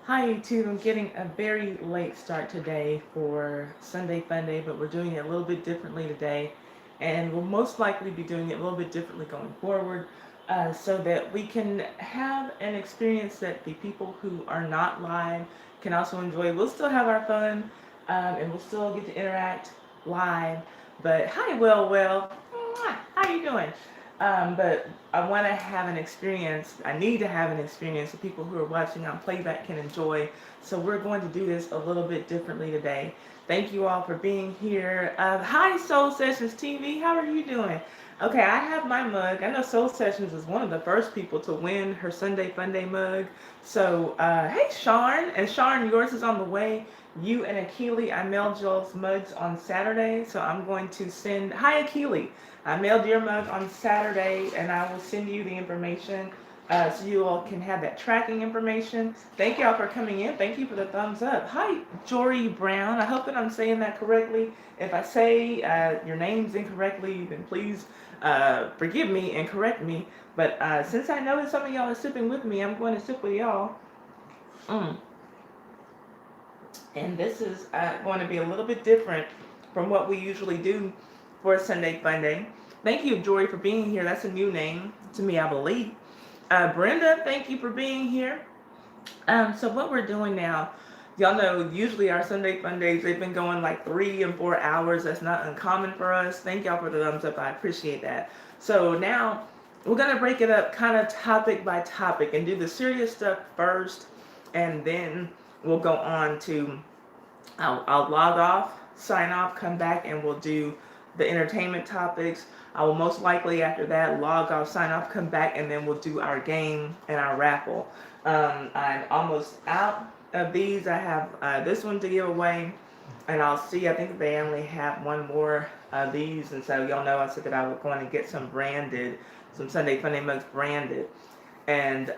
Hi YouTube, I'm getting a very late start today for Sunday Fun Day, but we're doing it a little bit differently today, and we'll most likely be doing it a little bit differently going forward, so that we can have an experience that the people who are not live can also enjoy. We'll still have our fun, and we'll still get to interact live, but hi, well, how you doing? But I want to have an experience. I need to have an experience that people who are watching on playback can enjoy. So we're going to do this a little bit differently today. Thank you all for being here. Hi, Soul Sessions TV. How are you doing? Okay, I have my mug. I know Soul Sessions is one of the first people to win her Sunday Fun Day mug. So, hey, Sharn. And Sharn, yours is on the way. You and Akili, I mailed y'all's mugs on Saturday. So I'm going to send. Hi, Akili. I mailed your mug on Saturday, and I will send you the information so you all can have that tracking information. Thank y'all for coming in. Thank you for the thumbs up. Hi, Jory Brown. I hope that I'm saying that correctly. If I say your names incorrectly, then please forgive me and correct me. But since I know that some of y'all are sipping with me, I'm going to sip with y'all. And this is going to be a little bit different from what we usually do for Sunday Fun Day. Thank you, Jory, for being here. That's a new name to me, I believe. Brenda, thank you for being here. So what we're doing now, y'all know usually our Sunday Fun Days, they've been going like 3 and 4 hours. That's not uncommon for us. Thank y'all for the thumbs up. I appreciate that. So now we're going to break it up kind of topic by topic and do the serious stuff first, and then we'll go on to, I'll log off, sign off, come back, and we'll do the entertainment topics. I will most likely after that log off, sign off, come back, and then we'll do our game and our raffle. I'm almost out of these. I have this one to give away, and I'll see. I think they only have one more of these, and so y'all know I said that I was going to get some branded, some Sunday Funday mugs branded, and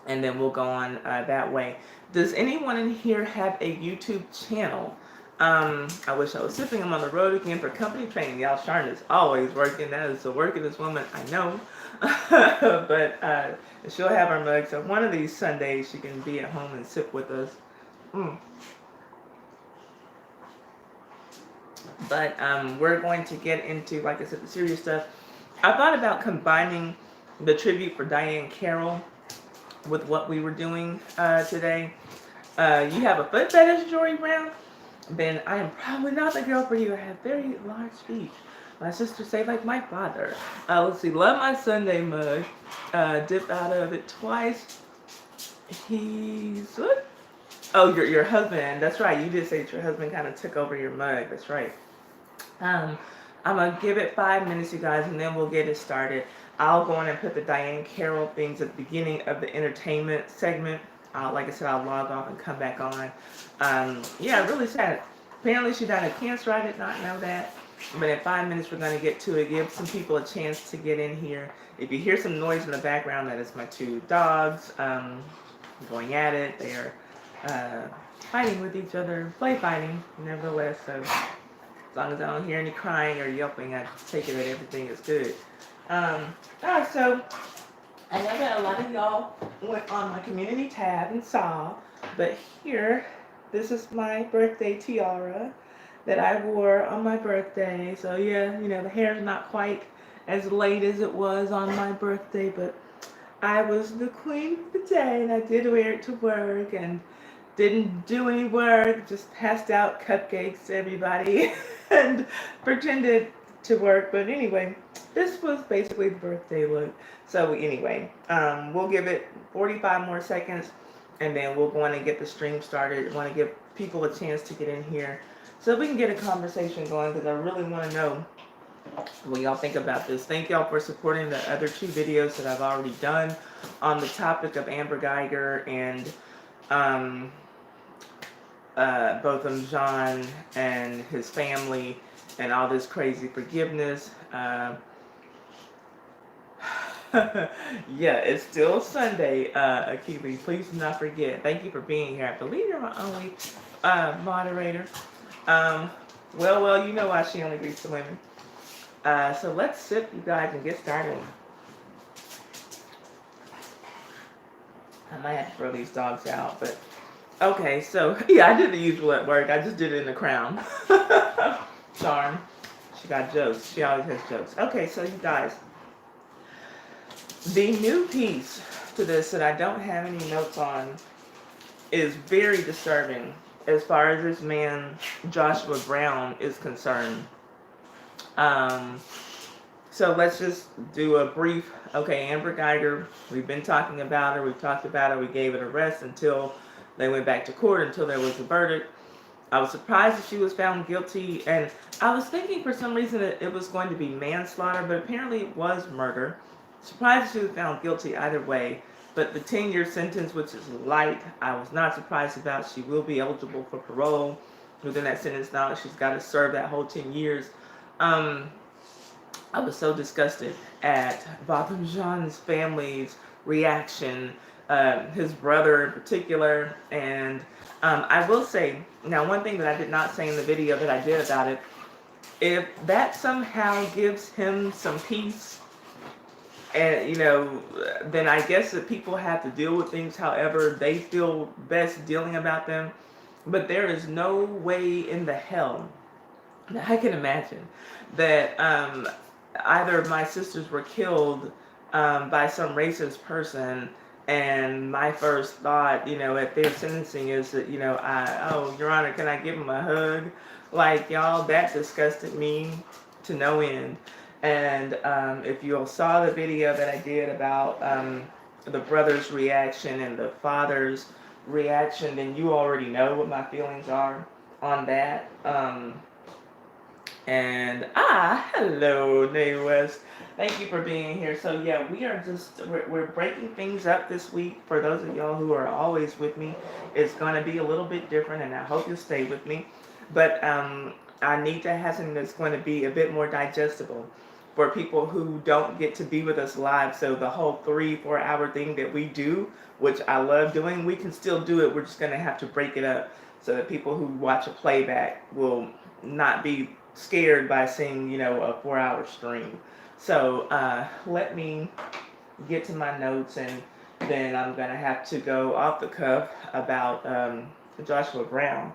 then we'll go on that way. Does anyone in here have a YouTube channel? I wish I was sipping. I'm on the road again for company training. Y'all, Sharn is always working. That is the workingest woman I know. But she'll have her mug. So one of these Sundays she can be at home and sip with us. But we're going to get into, like I said, the serious stuff. I thought about combining the tribute for Diane Carroll with what we were doing today. You have a foot fetish, Jory Brown? Then I am probably not the girl for you. I have very large feet. My sister say like my father. Let's see. Love my Sunday mug. Dip out of it twice. He's what? Oh, your husband. That's right. You did say that your husband kind of took over your mug. That's right. I'm gonna give it 5 minutes, you guys, and then we'll get it started. I'll go in and put the Diane Carroll things at the beginning of the entertainment segment. Like I said, I'll log off and come back on. Yeah, really sad. Apparently she died of cancer. I did not know that. But in 5 minutes, we're going to get to it. Give some people a chance to get in here. If you hear some noise in the background, that is my 2 dogs going at it. They are fighting with each other, play fighting, nevertheless. So as long as I don't hear any crying or yelping, I take it that everything is good. So I know that a lot of y'all went on my community tab and saw, but here, this is my birthday tiara that I wore on my birthday. So yeah, you know, the hair's not quite as late as it was on my birthday, but I was the queen of the day, and I did wear it to work and didn't do any work, just passed out cupcakes to everybody and pretended to work. But anyway, this was basically the birthday look. So anyway, we'll give it 45 more seconds, and then we'll go on and get the stream started. I want to give people a chance to get in here so we can get a conversation going, because I really want to know what y'all think about this. Thank y'all for supporting the other 2 videos that I've already done on the topic of Amber Guyger and Botham John and his family and all this crazy forgiveness. Yeah, it's still Sunday, Akili. Please do not forget. Thank you for being here. I believe you're my only moderator. Well, you know why she only greets the women. So let's sip, you guys, and get started. I might have to throw these dogs out, but okay. So yeah, I did the usual at work. I just did it in the crown. Darn. She got jokes. She always has jokes. Okay, so you guys, the new piece to this that I don't have any notes on is very disturbing as far as this man Joshua Brown is concerned. Um, so let's just do a brief. Okay, Amber Guyger. We've been talking about her. We've talked about her. We gave it a rest until they went back to court, until there was a verdict. I was surprised that she was found guilty, and I was thinking for some reason that it was going to be manslaughter, but apparently it was murder. Surprised that she was found guilty either way, but the 10-year sentence, which is light, I was not surprised about. She will be eligible for parole within that sentence now. She's got to serve that whole 10 years. I was so disgusted at Botham Jean's family's reaction, his brother in particular, and I will say, now one thing that I did not say in the video that I did about it, if that somehow gives him some peace, and then I guess that people have to deal with things however they feel best dealing about them, but there is no way in the hell that I can imagine that either my sisters were killed by some racist person, and my first thought, at their sentencing is that, oh, Your Honor, can I give him a hug? Like, y'all, that disgusted me to no end. And if you all saw the video that I did about the brother's reaction and the father's reaction, then you already know what my feelings are on that. And hello, Nay West. Thank you for being here. So yeah, we're breaking things up this week. For those of y'all who are always with me, it's going to be a little bit different, and I hope you'll stay with me. But I need to have something that's going to be a bit more digestible for people who don't get to be with us live. So the whole 3-4 hour thing that we do, which I love doing, we can still do it. We're just going to have to break it up so that people who watch a playback will not be scared by seeing, a 4-hour stream. So let me get to my notes, and then I'm going to have to go off the cuff about Joshua Brown.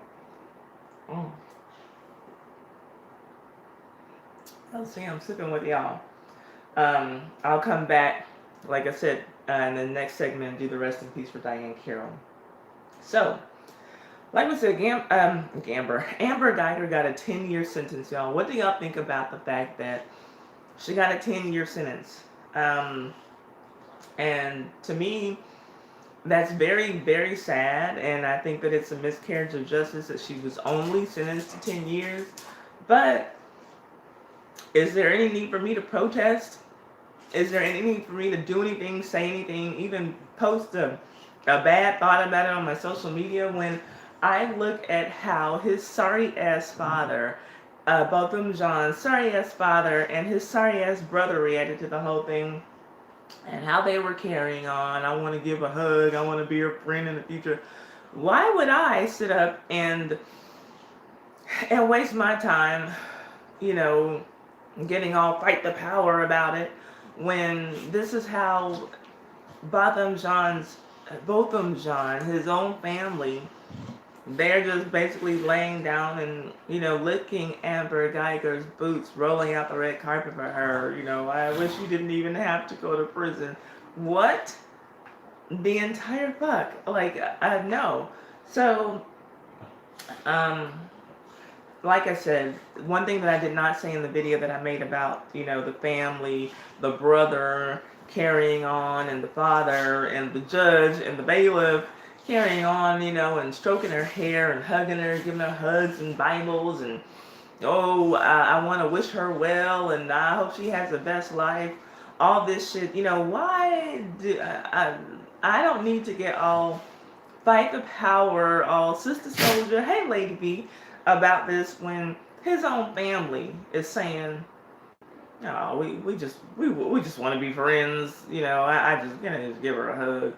Let's see, I'm sipping with y'all. I'll come back, like I said, in the next segment and do the rest in peace for Diane Carroll. So, like I said, Amber Guyger got a 10-year sentence, y'all. What do y'all think about the fact that she got a 10-year sentence? And to me, that's very, very sad, and I think that it's a miscarriage of justice that she was only sentenced to 10 years. But is there any need for me to protest? Is there any need for me to do anything, say anything, even post a bad thought about it on my social media when I look at how his sorry-ass father, Botham Jean's sorry-ass father, and his sorry-ass brother reacted to the whole thing, and how they were carrying on? I want to give a hug. I want to be your friend in the future. Why would I sit up and waste my time, getting all fight the power about it, when this is how Botham Jean, his own family, they're just basically laying down and, licking Amber Guyger's boots, rolling out the red carpet for her. I wish you didn't even have to go to prison. What? The entire fuck? Like, no. So, like I said, one thing that I did not say in the video that I made about, the family, the brother carrying on, and the father, and the judge, and the bailiff carrying on, and stroking her hair, and hugging her, giving her hugs and Bibles, and, I want to wish her well, and I hope she has the best life. All this shit, why do I don't need to get all fight the power, all sister soldier, hey Lady B, about this when his own family is saying, no, we just want to be friends. I just just give her a hug.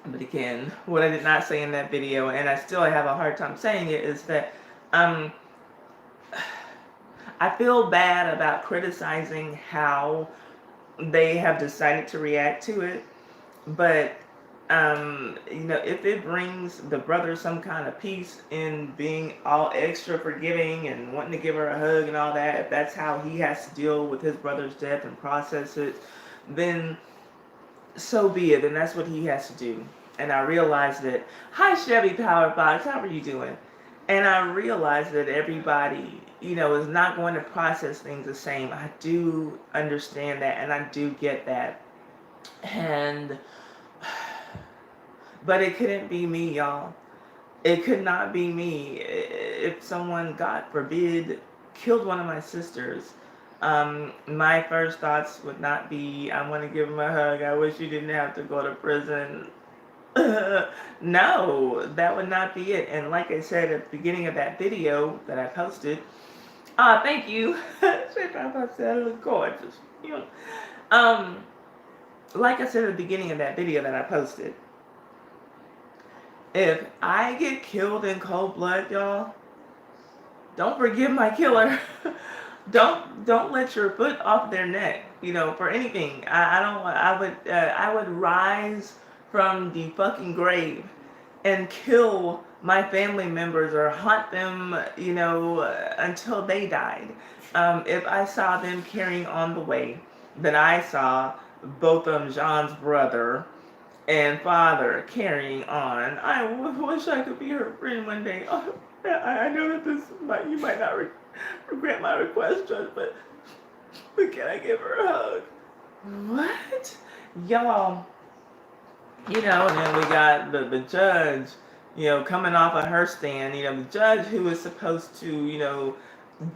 But again, what I did not say in that video, and I still have a hard time saying it, is that I feel bad about criticizing how they have decided to react to it. But if it brings the brother some kind of peace in being all extra forgiving and wanting to give her a hug and all that, if that's how he has to deal with his brother's death and process it, then so be it. And that's what he has to do. And I realized that, hi Chevy Power Box, how are you doing? And I realized that everybody, is not going to process things the same. I do understand that, and I do get that. And but it couldn't be me, y'all. It could not be me. If someone, God forbid, killed one of my sisters, my first thoughts would not be, I want to give him a hug. I wish you didn't have to go to prison. No, that would not be it. And like I said at the beginning of that video that I posted, thank you. I said it was gorgeous. Um, like I said at the beginning of that video that I posted, if I get killed in cold blood, y'all, don't forgive my killer. don't let your foot off their neck. For anything. I don't. I would rise from the fucking grave and kill my family members or haunt them. Until they died. If I saw them carrying on the way that I saw Botham, John's brother and father carrying on. I wish I could be her friend one day. Oh, I know that you might not regret my request, Judge, but can I give her a hug? What? Y'all, and then we got the judge, coming off of her stand, the judge who is supposed to,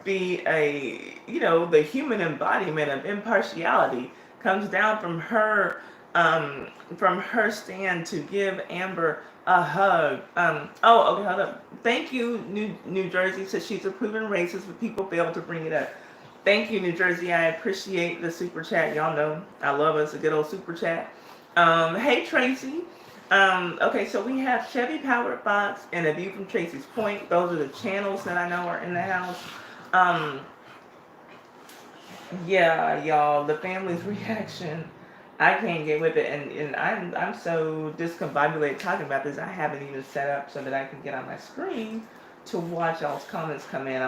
be the human embodiment of impartiality, comes down from her stand to give Amber a hug. Okay, hold up. Thank you, New Jersey, says she's a proven racist, but people fail to bring it up. Thank you, New Jersey. I appreciate the super chat. Y'all know I love us a good old super chat. Hey, Tracy. Okay, so we have Chevy Powered Fox and A View from Tracy's Point. Those are the channels that I know are in the house. Yeah, y'all, the family's reaction, I can't get with it, and I'm so discombobulated talking about this. I haven't even set up so that I can get on my screen to watch y'all's comments come in.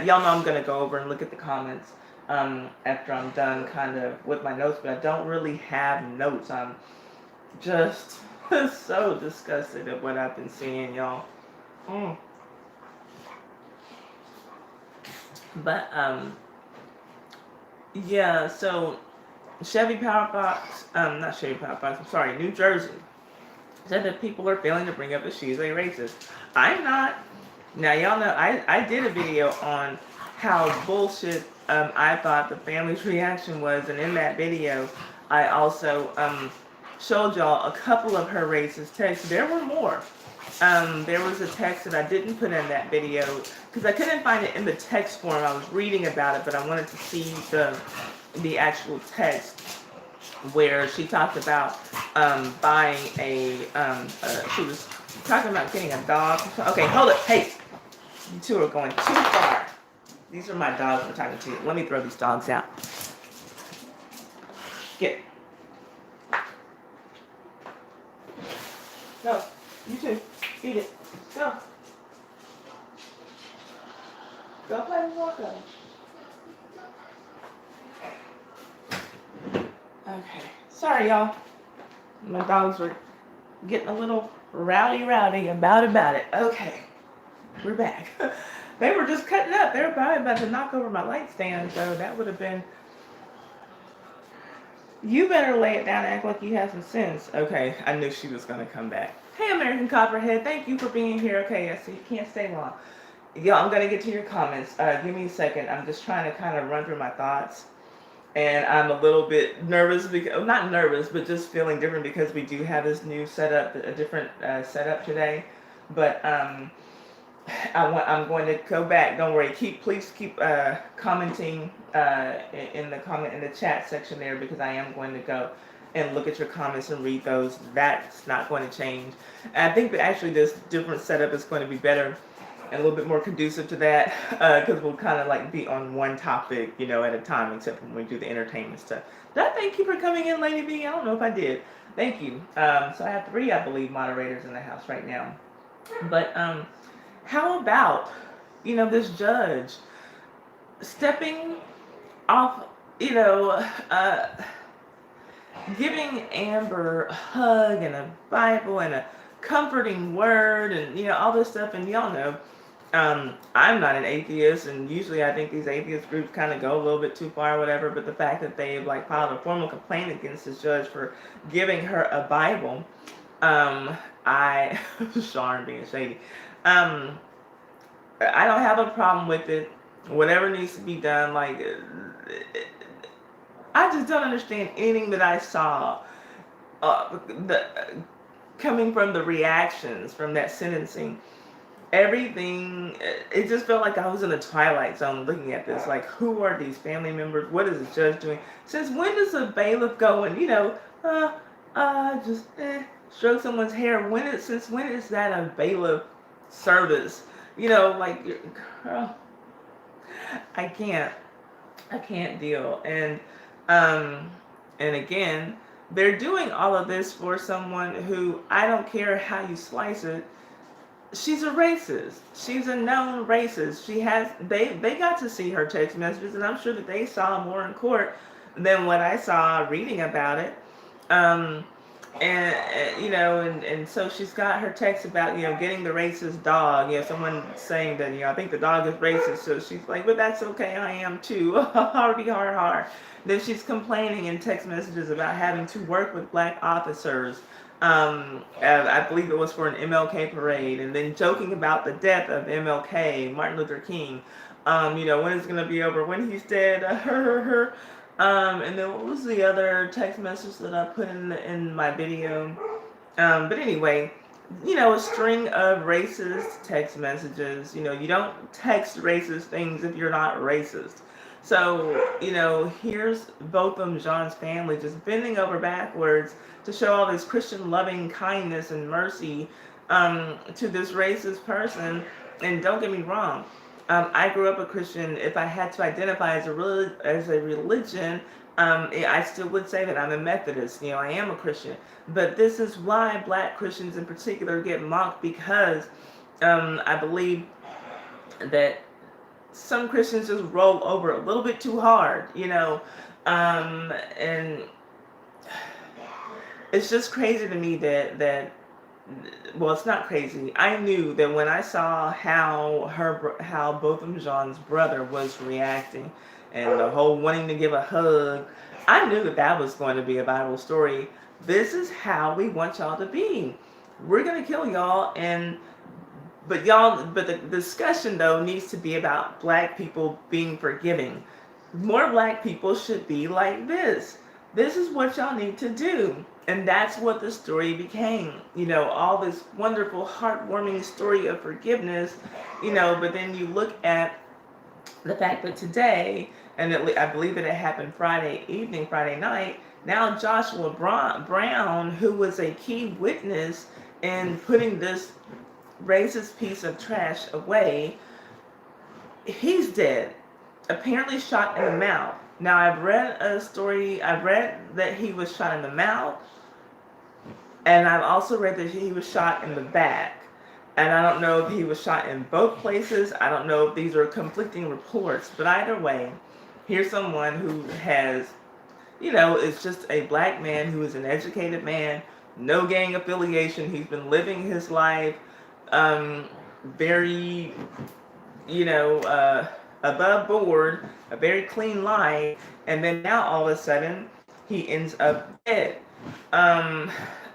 Y'all know I'm gonna go over and look at the comments after I'm done, kind of with my notes, but I don't really have notes. I'm just so disgusted at what I've been seeing, y'all. But yeah, so Chevy Power Fox, not Chevy Power Fox, I'm sorry, New Jersey, said that people are failing to bring up that she's a racist. I'm not. Now, y'all know, I did a video on how bullshit I thought the family's reaction was, and in that video, I also showed y'all a couple of her racist texts. There were more. There was a text that I didn't put in that video because I couldn't find it in the text form. I was reading about it, but I wanted to see the actual text where she talked about buying she was talking about getting a dog. Okay, hold it. Hey, you two are going too far. These are my dogs I'm talking to. Let me throw these dogs out. Get. No, you two. Eat it. Go. Go play with Rocco. Okay. Sorry, y'all. My dogs were getting a little rowdy about it. Okay. We're back. They were just cutting up. They were probably about to knock over my light stand, so that would have been... You better lay it down and act like you have some sense. Okay, I knew she was going to come back. Hey, American Copperhead, thank you for being here. Okay, I see you can't stay long. Y'all, I'm going to get to your comments. Give me a second. I'm just trying to kind of run through my thoughts. And I'm a little bit nervous, because, not nervous, but just feeling different because we do have this new setup, a different setup today. But I'm going to go back. Don't worry. Please keep commenting in the chat section there, because I am going to go and look at your comments and read those. That's not going to change. And I think that actually this different setup is going to be better and a little bit more conducive to that, because we'll kind of like be on one topic, at a time, except when we do the entertainment stuff. Did I thank you for coming in, Lady B? I don't know if I did. Thank you. So I have three, I believe, moderators in the house right now. But how about, this judge stepping off, you know, uh, giving Amber a hug and a Bible and a comforting word and all this stuff. And y'all know, I'm not an atheist, and usually I think these atheist groups kind of go a little bit too far, or whatever. But the fact that they've like filed a formal complaint against this judge for giving her a Bible, I Sean being shady. I don't have a problem with it. Whatever needs to be done, like I just don't understand anything that I saw. The coming from the reactions from that sentencing, everything, it just felt like I was in the twilight zone looking at this. Like, who are these family members? What is the judge doing? Since when does a bailiff go and just stroke someone's hair? Since when is that a bailiff service? Like, girl, I can't deal. And again, they're doing all of this for someone who, I don't care how you slice it, she's a racist. She's a known racist. They got to see her text messages, and I'm sure that they saw more in court than what I saw reading about it. And so she's got her text about getting the racist dog. Someone saying that I think the dog is racist. So she's like, but that's okay, I am too. Harvey har har. Then she's complaining in text messages about having to work with black officers. I believe it was for an MLK parade, and then joking about the death of MLK, Martin Luther King. When it's gonna be over, when he's dead. And then what was the other text message that I put in my video? But anyway, a string of racist text messages. You don't text racist things if you're not racist. So, here's Botham Jean's family just bending over backwards to show all this Christian loving kindness and mercy to this racist person. And don't get me wrong, I grew up a Christian. If I had to identify as a religion, I still would say that I'm a Methodist. I am a Christian. But this is why black Christians in particular get mocked, because I believe that some Christians just roll over a little bit too hard, and it's just crazy to me that well, it's not crazy. I knew that when I saw how Botham Jean's brother was reacting, and the whole wanting to give a hug, I knew that was going to be a Bible story. This is how we want y'all to be. We're gonna kill y'all, but the discussion though needs to be about black people being forgiving. More black people should be like this. This is what y'all need to do. And that's what the story became. All this wonderful, heartwarming story of forgiveness, but then you look at the fact that today, and I believe that it happened Friday evening, Friday night, now Joshua Brown, who was a key witness in putting this racist piece of trash away, he's dead. Apparently shot in the mouth. Now, I've read that he was shot in the mouth, and I've also read that he was shot in the back. And I don't know if he was shot in both places. I don't know if these are conflicting reports. But either way, here's someone who has, is just a black man who is an educated man, no gang affiliation. He's been living his life very, above board, a very clean life, and then now all of a sudden he ends up dead.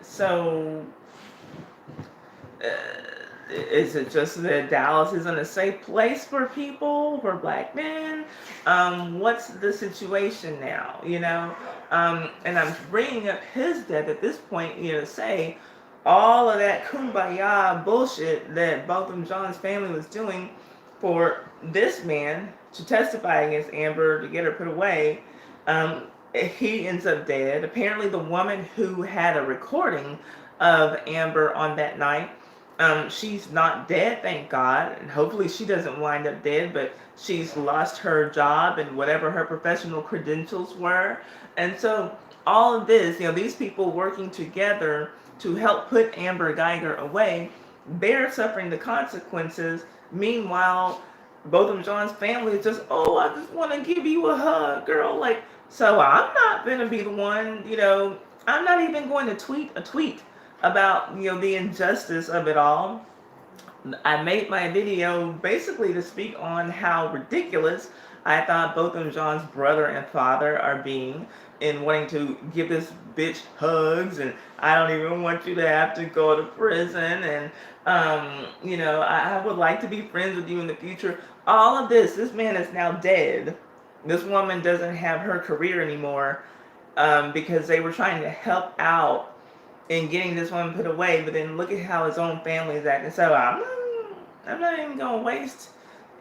So is it just that Dallas isn't a safe place for people, for black men? What's the situation now? And I'm bringing up his death at this point, to say all of that kumbaya bullshit that Botham Jean's family was doing for this man to testify against Amber to get her put away. He ends up dead. Apparently the woman who had a recording of Amber on that night, she's not dead, thank God, and hopefully she doesn't wind up dead, but she's lost her job and whatever her professional credentials were. And so all of this, these people working together to help put Amber Guyger away, they're suffering the consequences. Meanwhile, Botham Jean's family is just, oh, I just want to give you a hug, girl. Like, so I'm not going to be the one, I'm not even going to tweet a tweet about, the injustice of it all. I made my video basically to speak on how ridiculous I thought Botham Jean's brother and father are being in wanting to give this bitch hugs, and I don't even want you to have to go to prison, and I would like to be friends with you in the future. All of this man is now dead. This woman doesn't have her career anymore, because they were trying to help out in getting this woman put away, but then look at how his own family is acting. So I'm not even gonna waste,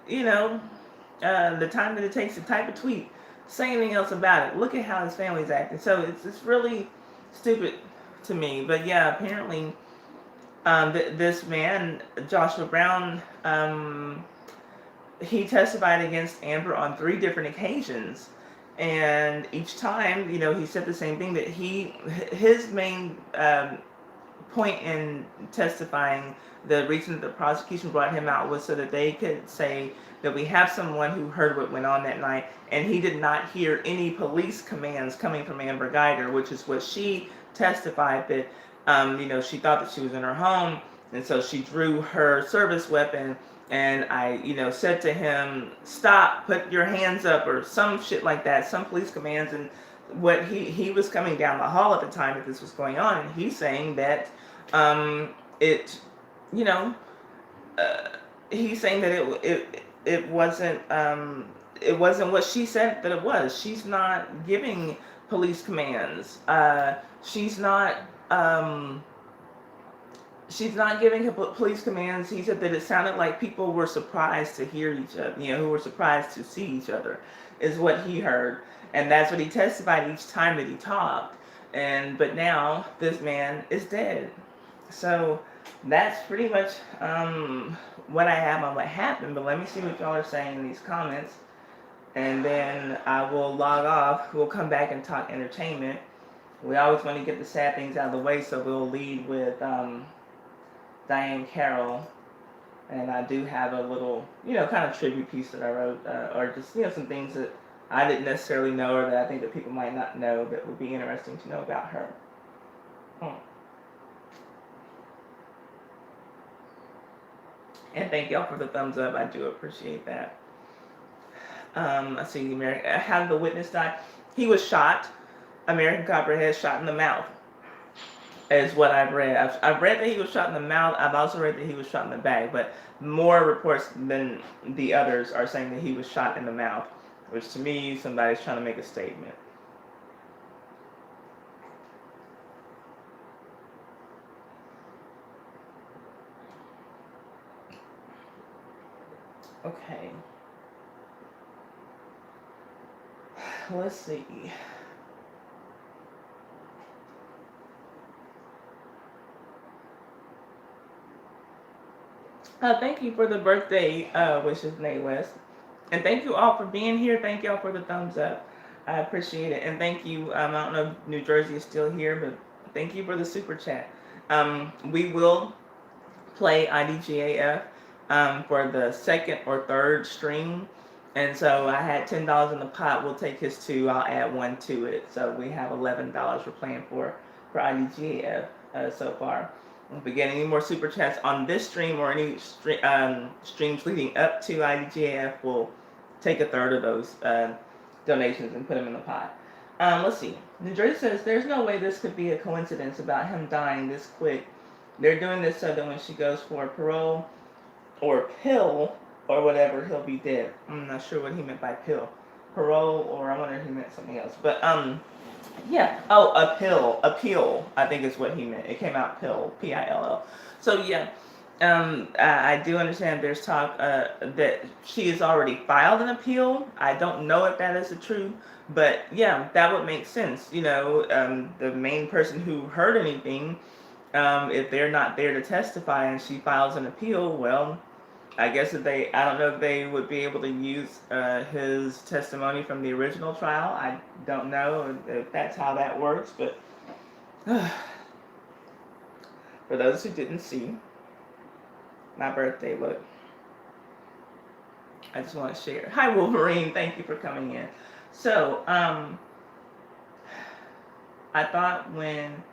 the time that it takes to type a tweet, say anything else about it. Look at how his family's acting. So it's really stupid to me. But yeah, apparently, this man, Joshua Brown, he testified against Amber on 3 different occasions. And each time, he said the same thing, that his main point in testifying, the reason that the prosecution brought him out was so that they could say that we have someone who heard what went on that night, and he did not hear any police commands coming from Amber Guyger, which is what she testified, that she thought that she was in her home, and so she drew her service weapon, and I said to him, stop, put your hands up, or some shit like that, some police commands. And what he was coming down the hall at the time that this was going on, and he's saying that he's saying that it wasn't what she said that it was. She's not giving police commands. She's not giving police commands. He said that it sounded like people were surprised to hear each other, who were surprised to see each other, is what he heard. And that's what he testified each time that he talked. But now this man is dead. So that's pretty much what I have on what happened. But let me see what y'all are saying in these comments, and then I will log off. We'll come back and talk entertainment. We always want to get the sad things out of the way, so we'll lead with Diane Carroll. And I do have a little, kind of tribute piece that I wrote, or just, some things that I didn't necessarily know, or that I think that people might not know, that would be interesting to know about her. And thank y'all for the thumbs up. I do appreciate that. Let's see, how did the witness die? He was shot. American Copperhead shot in the mouth, is what I've read. I've read that he was shot in the mouth. I've also read that he was shot in the back, but more reports than the others are saying that he was shot in the mouth, which to me, somebody's trying to make a statement. Okay. Let's see. Thank you for the birthday wishes, Nate West. And thank you all for being here. Thank y'all for the thumbs up. I appreciate it. And thank you. I don't know if New Jersey is still here, but thank you for the super chat. We will play IDGAF for the second or third stream. And so I had $10 in the pot. We'll take his 2. I'll add 1 to it. So we have $11 we're playing for IDGAF so far. If we get any more super chats on this stream or any streams leading up to IDGAF, we'll take a third of those donations and put them in the pot. Let's see. New Jersey says, there's no way this could be a coincidence about him dying this quick. They're doing this so that when she goes for parole or pill or whatever, he'll be dead. I'm not sure what he meant by pill. Parole, or I wonder if he meant something else. But, yeah. Oh, appeal, I think is what he meant. It came out pill, P-I-L-L. So, yeah. I do understand there's talk that she has already filed an appeal. I don't know if that is the truth, but yeah, that would make sense. The main person who heard anything, if they're not there to testify and she files an appeal, well, I guess if they, I don't know if they would be able to use his testimony from the original trial. I don't know if that's how that works, but for those who didn't see my birthday look, I just want to share. Hi, Wolverine. Thank you for coming in. So, I thought when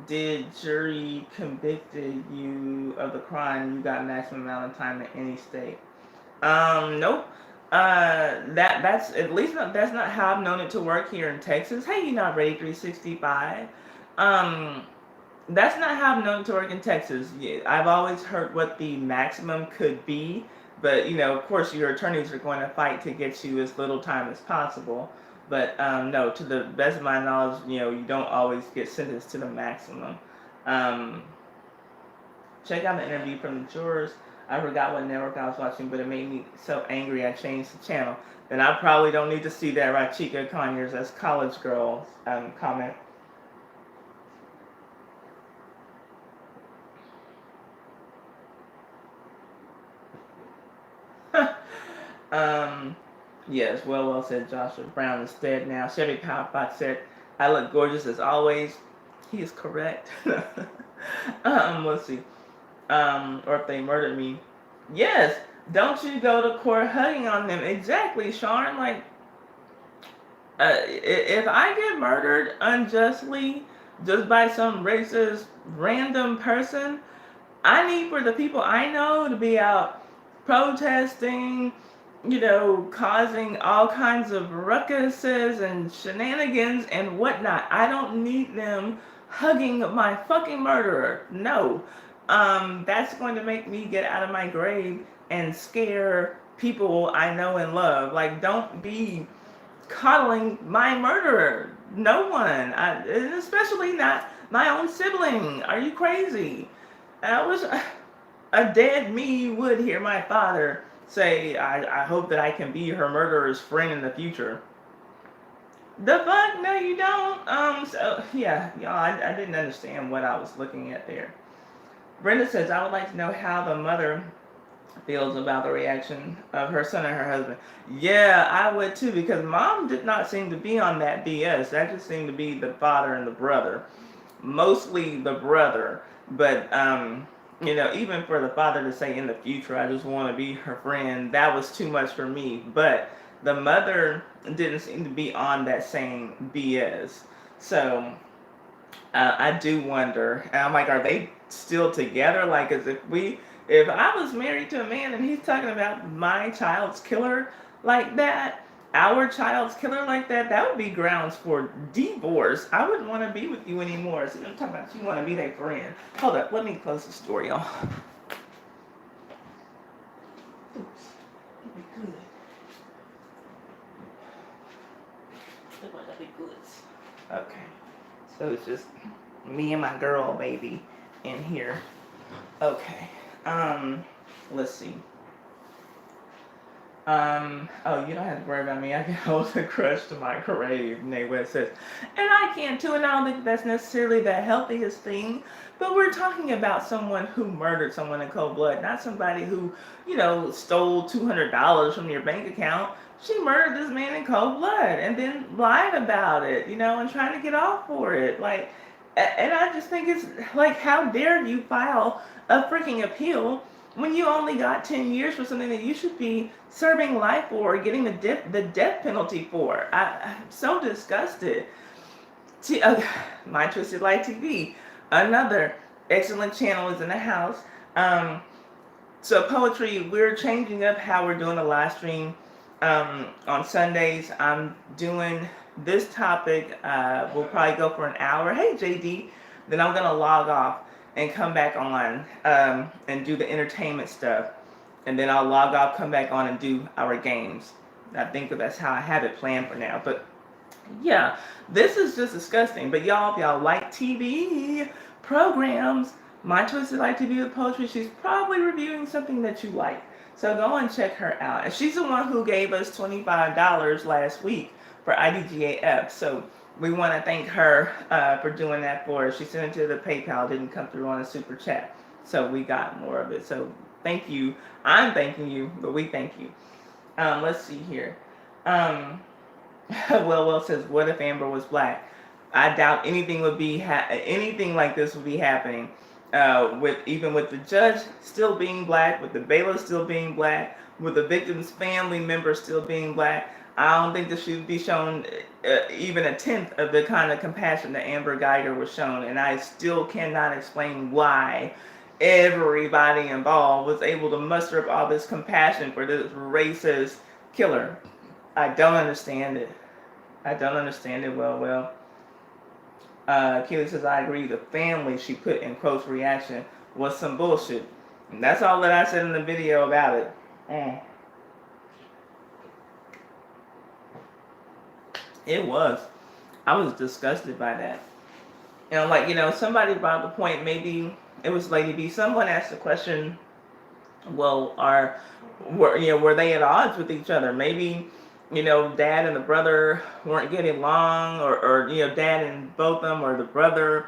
did jury convicted you of the crime, you got maximum amount of time in any state. Nope. That's at least not, that's not how I've known it to work here in Texas. Hey, you not ready 365. Um, that's not how I've known it to work in Texas. Yeah, I've always heard what the maximum could be, but of course, your attorneys are going to fight to get you as little time as possible. But no, to the best of my knowledge, you don't always get sentenced to the maximum. Um, Check out the interview from the jurors. I forgot what network I was watching, but it made me so angry I changed the channel. Then I probably don't need to see that Rachika Conyers as college girl comment. Yes, well said. Joshua Brown is dead now. Chevy Powerfox said, "I look gorgeous as always." He is correct. Let's see. Or if they murdered me. Yes, don't you go to court hugging on them. Exactly, Sean. Like, if I get murdered unjustly just by some racist random person, I need for the people I know to be out protesting, causing all kinds of ruckuses and shenanigans and whatnot. I don't need them hugging my fucking murderer. No. That's going to make me get out of my grave and scare people I know and love. Like, don't be coddling my murderer. No one. Especially not my own sibling. Are you crazy? I wish a dead me would hear my father say, I hope that I can be her murderer's friend in the future. The fuck? No, you don't. So, yeah, y'all, I didn't understand what I was looking at there. Brenda says, I would like to know how the mother feels about the reaction of her son and her husband. Yeah, I would too, because mom did not seem to be on that BS. That just seemed to be the father and the brother. Mostly the brother. But, even for the father to say in the future, I just want to be her friend, that was too much for me. But the mother didn't seem to be on that same BS. So, I do wonder. And I'm like, are they still together? Like, as if I was married to a man and he's talking about my child's killer like that, our child's killer like that, that would be grounds for divorce. I wouldn't want to be with you anymore. So I'm talking about you want to be their friend. Hold up, let me close the store, y'all. Oops. Be good. Look like that'd be good. Okay. So it's just me and my girl baby in here. Okay. Let's see. Oh, you don't have to worry about me. I can hold a crush to my grave, Nate West says. And I can too, and I don't think that's necessarily the healthiest thing. But we're talking about someone who murdered someone in cold blood, not somebody who, stole $200 from your bank account. She murdered this man in cold blood and then lied about it, and trying to get off for it. Like, and I just think it's like, how dare you file a freaking appeal when you only got 10 years for something that you should be serving life for or getting the death penalty for. I'm so disgusted. My Twisted Light TV, another excellent channel, is in the house. So poetry, we're changing up how we're doing the live stream. On Sundays, I'm doing this topic. We'll probably go for an hour. Hey, JD. Then I'm going to log off and come back on and do the entertainment stuff. And then I'll log off, come back on, and do our games. I think that's how I have it planned for now. But yeah, this is just disgusting. But y'all, if y'all like TV programs, My Twisted Light TV with Poetry, she's probably reviewing something that you like. So go and check her out. And she's the one who gave us $25 last week for IDGAF. So we want to thank her for doing that for us. She sent it to the PayPal, didn't come through on a super chat. So we got more of it. So Thank you. I'm thanking you, but we thank you. Let's see here. Um, well says, what if Amber was black? I doubt anything would be anything like this would be happening. With even with the judge still being black, with the bailiff still being black, with the victim's family member still being black, I don't think that she would be shown even a tenth of the kind of compassion that Amber Guyger was shown. And I still cannot explain why everybody involved was able to muster up all this compassion for this racist killer. I don't understand it. I don't understand it well. Keely says, I agree. The family she put in quotes reaction was some bullshit. And that's all that I said in the video about it. It was. I was disgusted by that. Somebody brought up the point, maybe it was Lady B, someone asked the question, well, were they at odds with each other? Maybe, dad and the brother weren't getting along, or dad and Botham, or the brother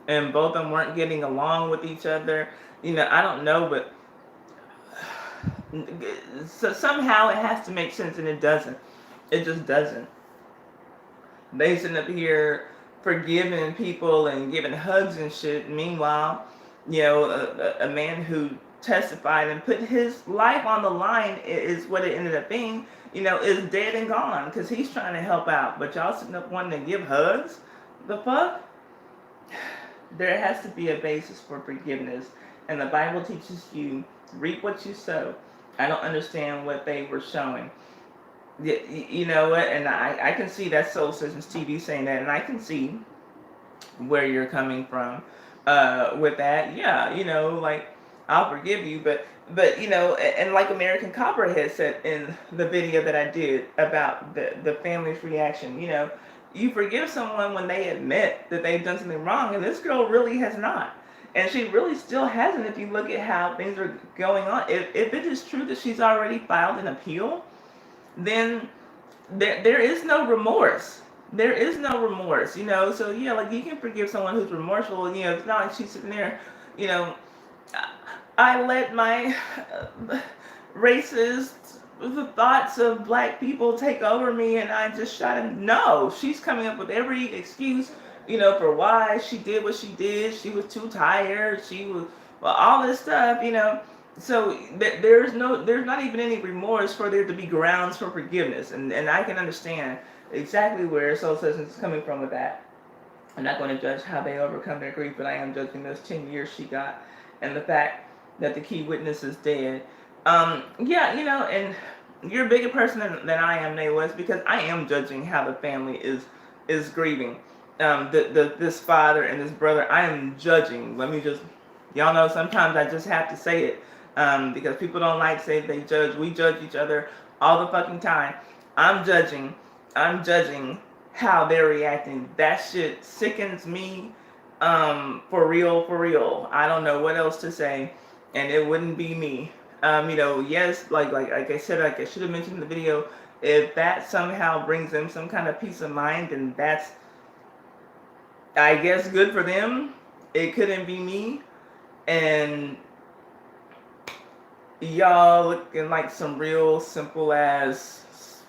and Botham weren't getting along with each other. I don't know, but so somehow it has to make sense, and it doesn't. It just doesn't. They sitting up here forgiving people and giving hugs and shit. Meanwhile, a man who testified and put his life on the line is what it ended up being, is dead and gone because he's trying to help out. But y'all sitting up wanting to give hugs? The fuck? There has to be a basis for forgiveness. And the Bible teaches you, reap what you sow. I don't understand what they were showing. You know what? And I can see that Soul Systems TV saying that, and I can see where you're coming from with that. Yeah, I'll forgive you, but and like American Copperhead said in the video that I did about the family's reaction, you forgive someone when they admit that they've done something wrong, and this girl really has not. And she really still hasn't if you look at how things are going on. If it is true that she's already filed an appeal, then there is no remorse. There is no remorse, So yeah, you can forgive someone who's remorseful. It's not like she's sitting there, I let my racist thoughts of black people take over me, and I just shot him. No, she's coming up with every excuse, for why she did what she did. She was too tired. She was all this stuff, So there's not even any remorse for there to be grounds for forgiveness, and I can understand exactly where Soul Systems is coming from with that. I'm not going to judge how they overcome their grief, but I am judging those 10 years she got, and the fact that the key witness is dead. And you're a bigger person than I am, Nayless, because I am judging how the family is grieving. This father and this brother, I am judging. Let me just, y'all know sometimes I just have to say it. Because people don't like to say they judge. We judge each other all the fucking time. I'm judging how they're reacting. That shit sickens me. For real. I don't know what else to say, and it wouldn't be me. Yes, like I said, like I should have mentioned in the video, if that somehow brings them some kind of peace of mind, then that's, I guess, good for them. It couldn't be me. And y'all looking like some real simple ass,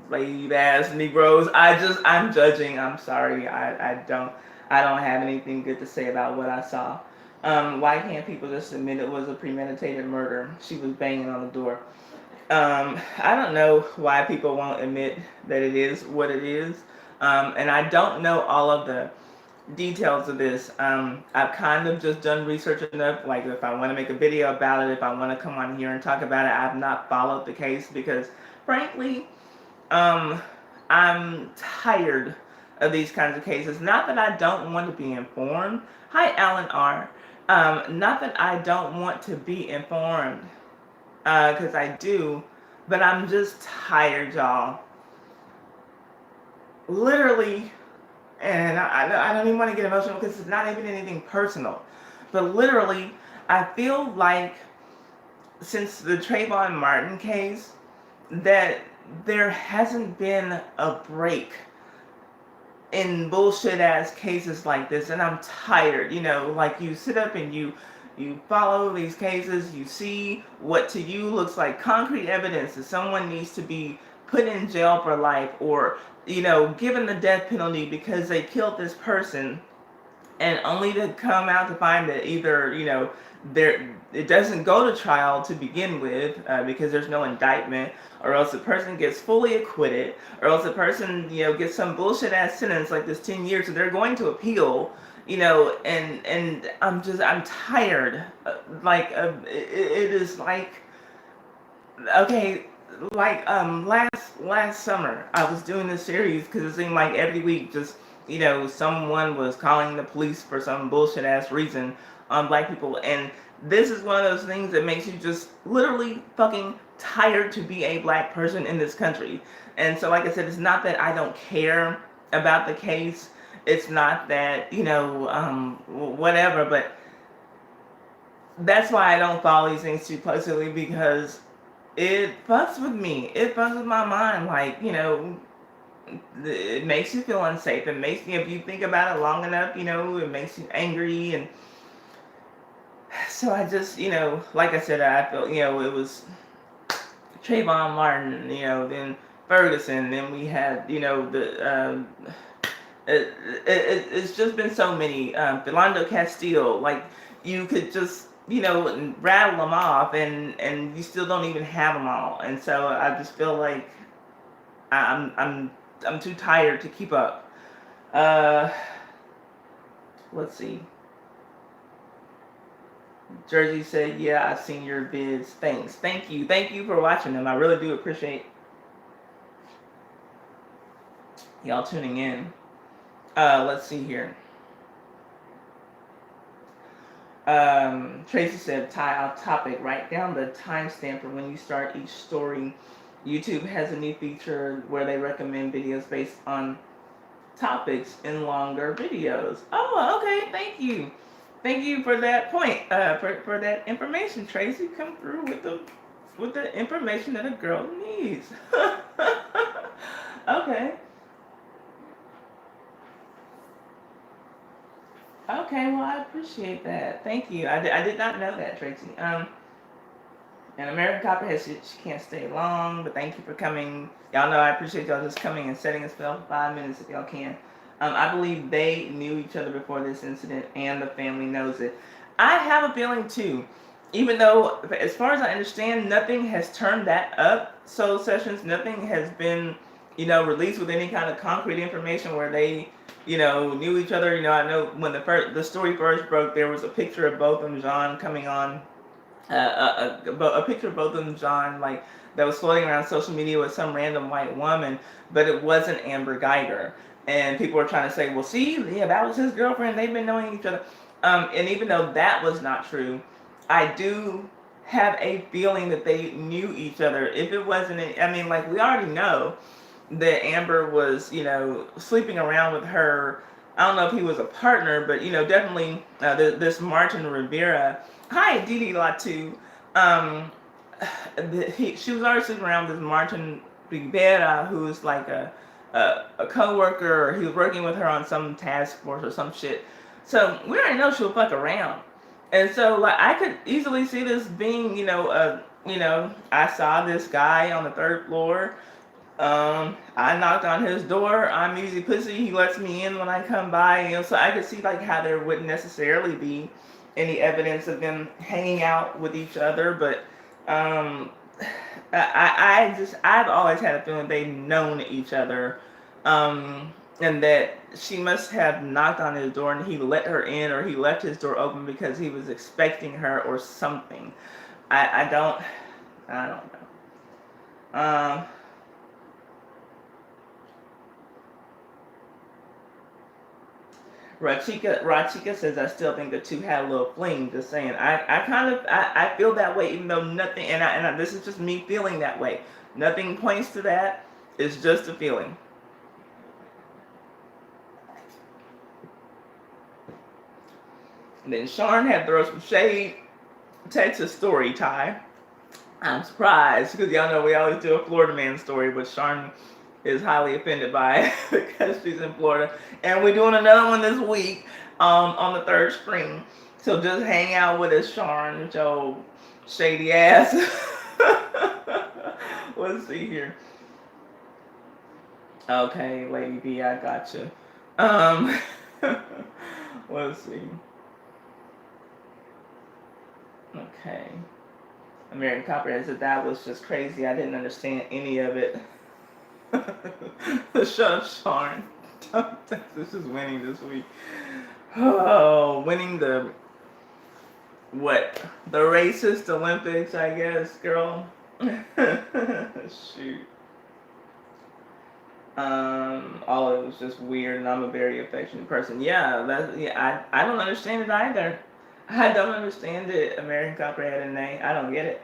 slave ass Negroes. I'm judging. I'm sorry. I don't have anything good to say about what I saw. Why can't people just admit it was a premeditated murder? She was banging on the door. I don't know why people won't admit that it is what it is. And I don't know all of the details of this. I've kind of just done research enough, like if I want to make a video about it, if I want to come on here and talk about it. I've not followed the case because frankly, I'm tired of these kinds of cases. Not that I don't want to be informed. Hi, Alan R. Not that I don't want to be informed, because I do, but I'm just tired, y'all. Literally, and I don't even want to get emotional because it's not even anything personal, but literally, I feel like since the Trayvon Martin case, that there hasn't been a break in bullshit ass cases like this, and I'm tired. Like you sit up and you You follow these cases, you see what to you looks like concrete evidence that someone needs to be put in jail for life, or, given the death penalty because they killed this person, and only to come out to find that either, there it doesn't go to trial to begin with, because there's no indictment, or else the person gets fully acquitted, or else the person, gets some bullshit ass sentence like this 10 years, so they're going to appeal, and I'm tired. It is like, okay, like, last summer I was doing this series because it seemed like every week just, someone was calling the police for some bullshit ass reason on black people, and this is one of those things that makes you just literally fucking tired to be a black person in this country. And so, like I said, it's not that I don't care about the case, it's not that, whatever, but that's why I don't follow these things too closely, because it fucks with me. It fucks with my mind. Like, it makes you feel unsafe. It makes you, if you think about it long enough, it makes you angry. And so I just, like I said, I felt, it was Trayvon Martin, then Ferguson, then we had, it's just been so many. Philando Castile, like, you could just, rattle them off, and you still don't even have them all. And so I just feel like I'm too tired to keep up. Let's see. Jersey said, "Yeah, I've seen your vids. Thanks. Thank you for watching them. I really do appreciate y'all tuning in." Let's see here. Tracy said, "Tie off topic. Write down the timestamp for when you start each story. YouTube has a new feature where they recommend videos based on topics in longer videos." Oh, okay. Thank you. Thank you for that point. For that information, Tracy. Come through with the information that a girl needs. Okay. Okay, well, I appreciate that. Thank you. I did not know that, Tracy. And American Copperhead said she can't stay long, but thank you for coming. Y'all know I appreciate y'all just coming and setting a spell for 5 minutes if y'all can. I believe they knew each other before this incident, and the family knows it. I have a feeling, too, even though, as far as I understand, nothing has turned that up, Soul Sessions, nothing has been, released with any kind of concrete information where they, knew each other. I know when the story first broke, there was a picture of Botham Jean coming on, a picture of Botham Jean, like, that was floating around social media with some random white woman, but it wasn't Amber Guyger. And people were trying to say, well, see, yeah, that was his girlfriend. They've been knowing each other. And even though that was not true, I do have a feeling that they knew each other. If it wasn't, like, we already know that Amber was, sleeping around with her. I don't know if he was a partner, but, definitely this Martin Rivera. Hi, Didi Latu. She was already sleeping around with this Martin Rivera, who's like a co-worker, or he was working with her on some task force or some shit. So we already know she'll fuck around. And so, like, I could easily see this being, I saw this guy on the 3rd floor. I knocked on his door. I'm easy pussy. He lets me in when I come by. So I could see, like, how there wouldn't necessarily be any evidence of them hanging out with each other. But I've always had a feeling they've known each other. And that she must have knocked on his door and he let her in, or he left his door open because he was expecting her or something. I don't know. Rachika says, I still think the two had a little fling. Just saying. I feel that way, even though nothing, and this is just me feeling that way. Nothing points to that. It's just a feeling. And then Sean had thrown some shade. Texas story, Ty. I'm surprised, because y'all know we always do a Florida man story, but Sean is highly offended by it because she's in Florida. And we're doing another one this week on the 3rd screen. So just hang out with us, Sharon, with your shady ass. Let's see here. Okay, Lady B, I got you. Um, let's see. Okay. American Copperhead said that was just crazy. I didn't understand any of it. Shut up, Sharon. Texas is winning this week. Oh, winning the what? The racist Olympics, I guess, girl. Shoot. All it was just weird, and I'm a very affectionate person. I don't understand it either. I don't understand it, American Copperhead and Nay. I don't get it.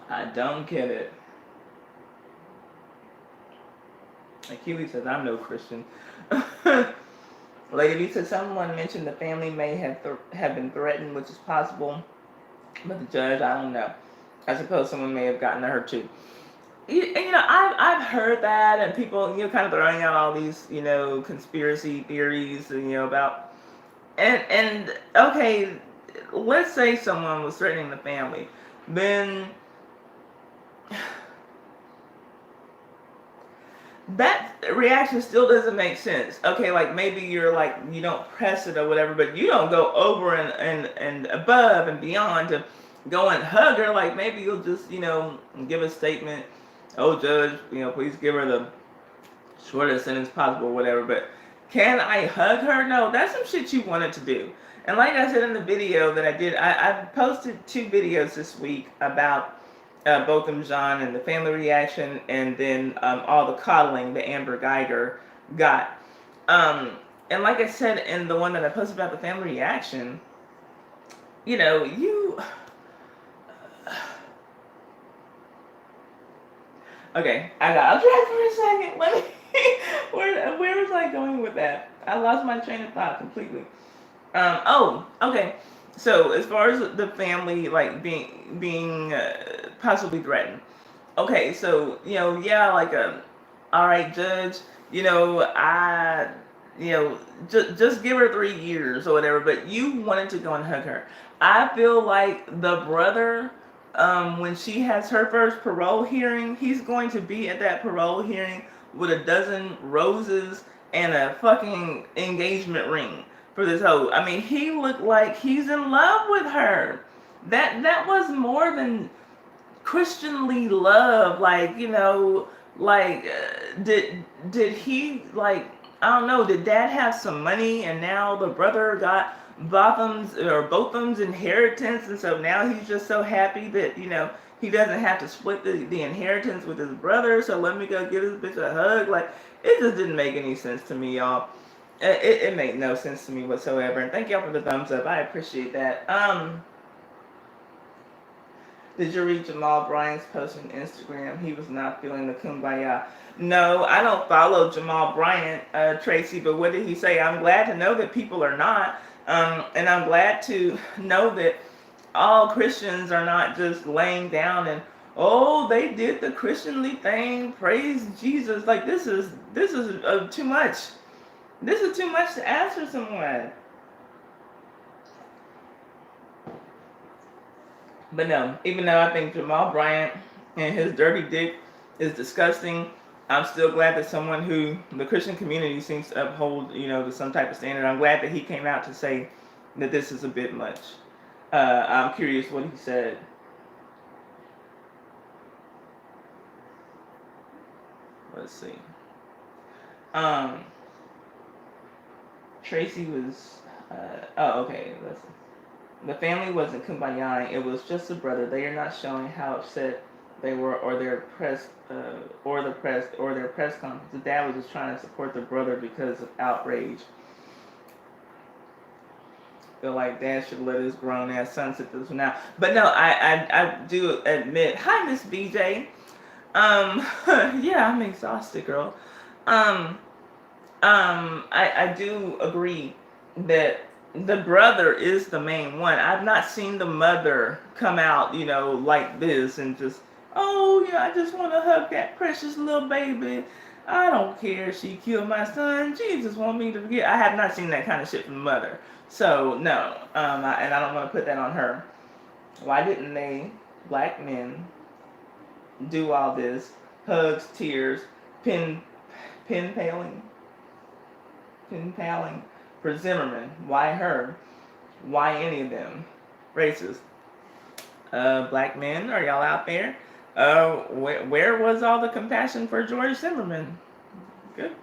I don't get it. Achilles says, I'm no Christian. Lady B says, someone mentioned the family may have been threatened, which is possible. But the judge, I don't know. I suppose someone may have gotten to her too. I've heard that, and people, kind of throwing out all these, conspiracy theories, about, and okay, let's say someone was threatening the family, then that reaction still doesn't make sense. Okay, like maybe you're like, you don't press it or whatever, but you don't go over and above and beyond to go and hug her. Like maybe you'll just, give a statement. Oh, judge, please give her the shortest sentence possible, whatever. But can I hug her? No, that's some shit you wanted to do. And like I said in the video that I did, I posted 2 videos this week about Botham Jean and the family reaction, and then all the coddling that Amber Guyger got. And like I said in the one that I posted about the family reaction, you... Okay, I got off track for a second. Let me... where was I going with that? I lost my train of thought completely. Okay. So as far as the family, like being possibly threatened. Okay, so all right, judge. I just give her 3 years or whatever. But you wanted to go and hug her. I feel like the brother, when she has her first parole hearing, he's going to be at that parole hearing with a dozen roses and a fucking engagement ring for this hoe. I mean, he looked like he's in love with her. That was more than Christianly love. Like, did he, like, I don't know, did dad have some money and now the brother got Botham's inheritance, and so now he's just so happy that, he doesn't have to split the inheritance with his brother, so let me go give this bitch a hug. Like, it just didn't make any sense to me, y'all. It made no sense to me whatsoever. And thank y'all for the thumbs up. I appreciate that. Did you read Jamal Bryant's post on Instagram? He was not feeling the kumbaya. No, I don't follow Jamal Bryant, Tracy, but what did he say? I'm glad to know that people are not. And I'm glad to know that all Christians are not just laying down and, oh, they did the Christianly thing, praise Jesus. Like, this is too much. This is too much to ask for someone. But no, even though I think Jamal Bryant and his dirty dick is disgusting, I'm still glad that someone who the Christian community seems to uphold, to some type of standard. I'm glad that he came out to say that this is a bit much. I'm curious what he said. Let's see. Tracy was, okay, listen. The family wasn't kumbayaing, it was just a brother. They are not showing how upset they were or their press conference. The dad was just trying to support the brother because of outrage. Feel like dad should let his grown ass son sit this one out. But no, I do admit, hi Miss BJ. Yeah, I'm exhausted, girl. I do agree that the brother is the main one. I've not seen the mother come out, like this and just, oh yeah, I just want to hug that precious little baby. I don't care. She killed my son. Jesus want me to forget. I have not seen that kind of shit from the mother. So no, and I don't want to put that on her. Why didn't they, black men, do all this? Hugs, tears, pin, pin paling, pin paling for Zimmerman. Why her? Why any of them? Racist. Black men, are y'all out there? Where was all the compassion for George Zimmerman? Good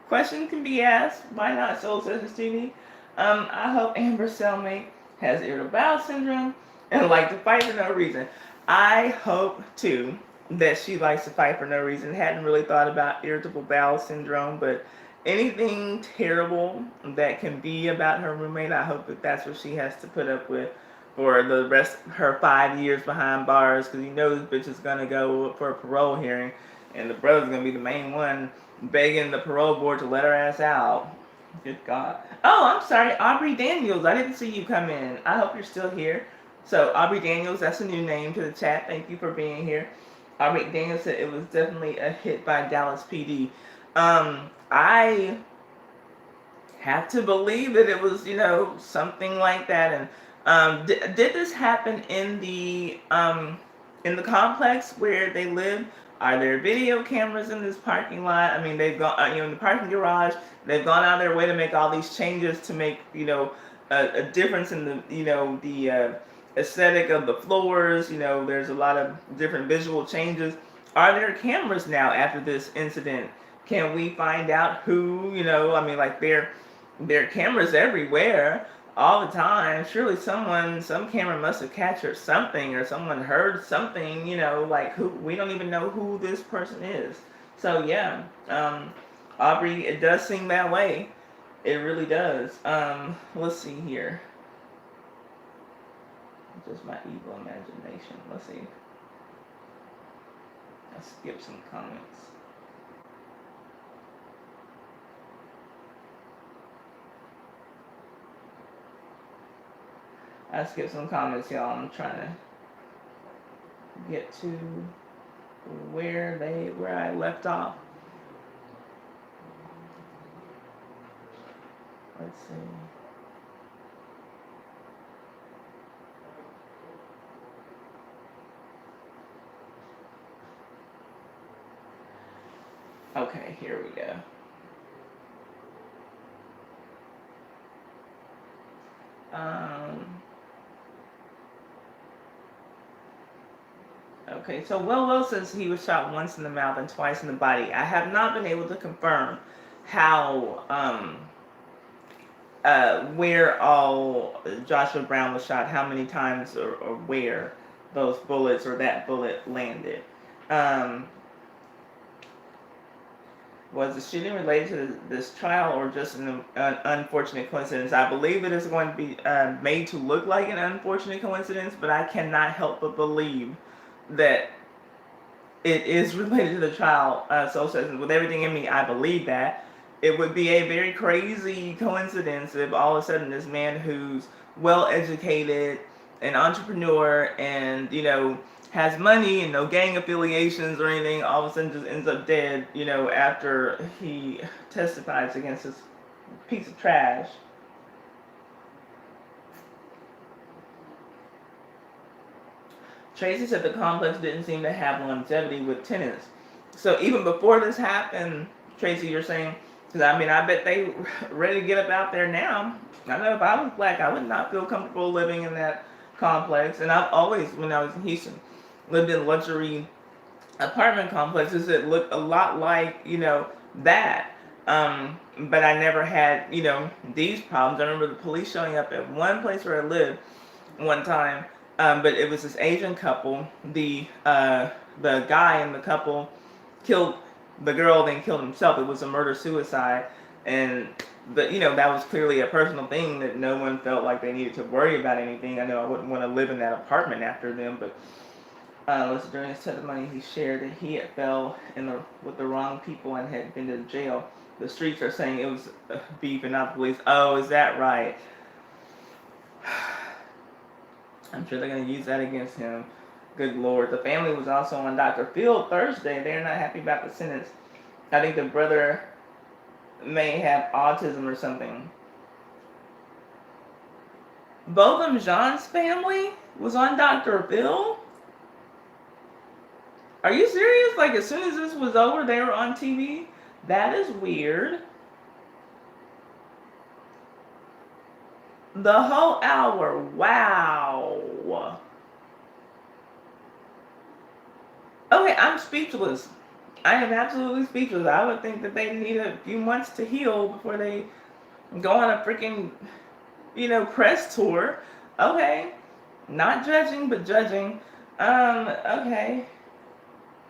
question can be asked. Why not Soul Sisters TV? I hope Amber's cellmate has irritable bowel syndrome and like to fight for no reason. I hope too that she likes to fight for no reason. Hadn't really thought about irritable bowel syndrome, but anything terrible that can be about her roommate, I hope that that's what she has to put up with for the rest of her 5 years behind bars, because you know this bitch is gonna go for a parole hearing, and the brother's gonna be the main one begging the parole board to let her ass out. Good God. Oh, I'm sorry, Aubrey Daniels. I didn't see you come in. I hope you're still here. So Aubrey Daniels, that's a new name to the chat. Thank you for being here. Aubrey Daniels said it was definitely a hit by Dallas PD. I have to believe that it was, something like that. And did this happen in the complex where they live? Are there video cameras in this parking lot? I mean, they've gone, in the parking garage. They've gone out of their way to make all these changes to make, a difference in the, the aesthetic of the floors. There's a lot of different visual changes. Are there cameras now after this incident? Can we find out who, I mean, like there are cameras everywhere all the time. Surely some camera must have captured something, or someone heard something, like who, we don't even know who this person is. So yeah, Aubrey, it does seem that way. It really does. Let's see here. Just my evil imagination. Let's see. Let's skip some comments. I skip some comments, y'all. I'm trying to get to where I left off. Let's see. Okay, here we go. Okay, so Will says he was shot once in the mouth and twice in the body. I have not been able to confirm how, where all Joshua Brown was shot, how many times or where those bullets or that bullet landed. Was the shooting related to this trial or just an unfortunate coincidence? I believe it is going to be made to look like an unfortunate coincidence, but I cannot help but believe that it is related to the trial. So with everything in me, I believe that. It would be a very crazy coincidence if all of a sudden this man who's well educated, an entrepreneur, and has money and no gang affiliations or anything, all of a sudden just ends up dead, after he testifies against this piece of trash. Tracy said the complex didn't seem to have longevity with tenants. So even before this happened, Tracy, you're saying, because I mean, I bet they ready to get up out there now. I know if I was black, I would not feel comfortable living in that complex. And I've always, when I was in Houston, lived in luxury apartment complexes that look a lot like, that. But I never had, these problems. I remember the police showing up at one place where I lived one time. But it was this Asian couple. The guy in the couple killed the girl, then killed himself. It was a murder-suicide. And that was clearly a personal thing that no one felt like they needed to worry about anything. I know I wouldn't want to live in that apartment after them, but during his testimony, he shared that he had fell with the wrong people and had been to jail. The streets are saying it was beef and not the police. Oh, is that right? I'm sure they're going to use that against him. Good Lord. The family was also on Dr. Phil Thursday. They're not happy about the sentence I think the brother may have autism or something. Botham Jean's family was on Dr. Bill? Are you serious? Like, as soon as this was over, they were on TV? That is weird. The whole hour. Wow. Okay, I'm speechless. I am absolutely speechless. I would think that they need a few months to heal before they go on a freaking, press tour. Okay. Not judging, but judging. Okay.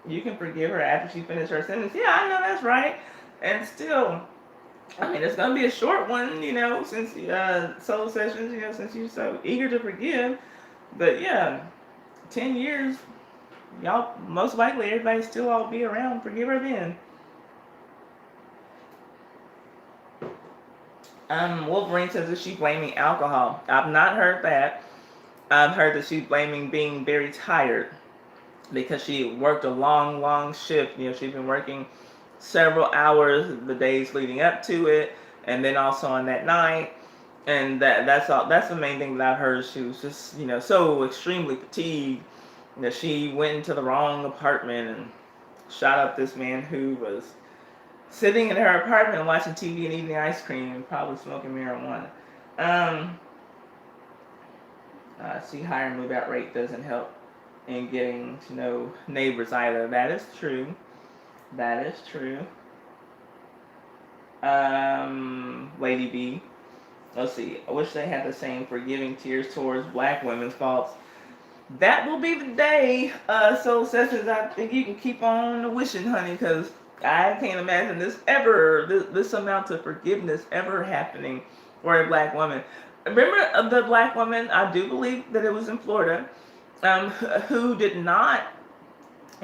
You can forgive her after she finished her sentence. Yeah, I know that's right. And still, I mean, it's going to be a short one, since solo sessions, since you're so eager to forgive. But yeah, 10 years, y'all, most likely everybody still all be around. Forgive her then. Wolverine says that she's blaming alcohol. I've not heard that. I've heard that she's blaming being very tired because she worked a long, long shift. She's been working several hours the days leading up to it, and then also on that night. And that's all. That's the main thing that I've heard. She was just, so extremely fatigued that she went into the wrong apartment and shot up this man who was sitting in her apartment watching TV and eating ice cream and probably smoking marijuana. See, higher move-out rate doesn't help in getting to know neighbors either. That is true. That is true. Lady B. Let's see. I wish they had the same forgiving tears towards black women's faults. That will be the day, Soul Sessions. I think you can keep on wishing, honey, because I can't imagine this amount of forgiveness ever happening for a black woman. Remember the black woman, I do believe that it was in Florida, who did not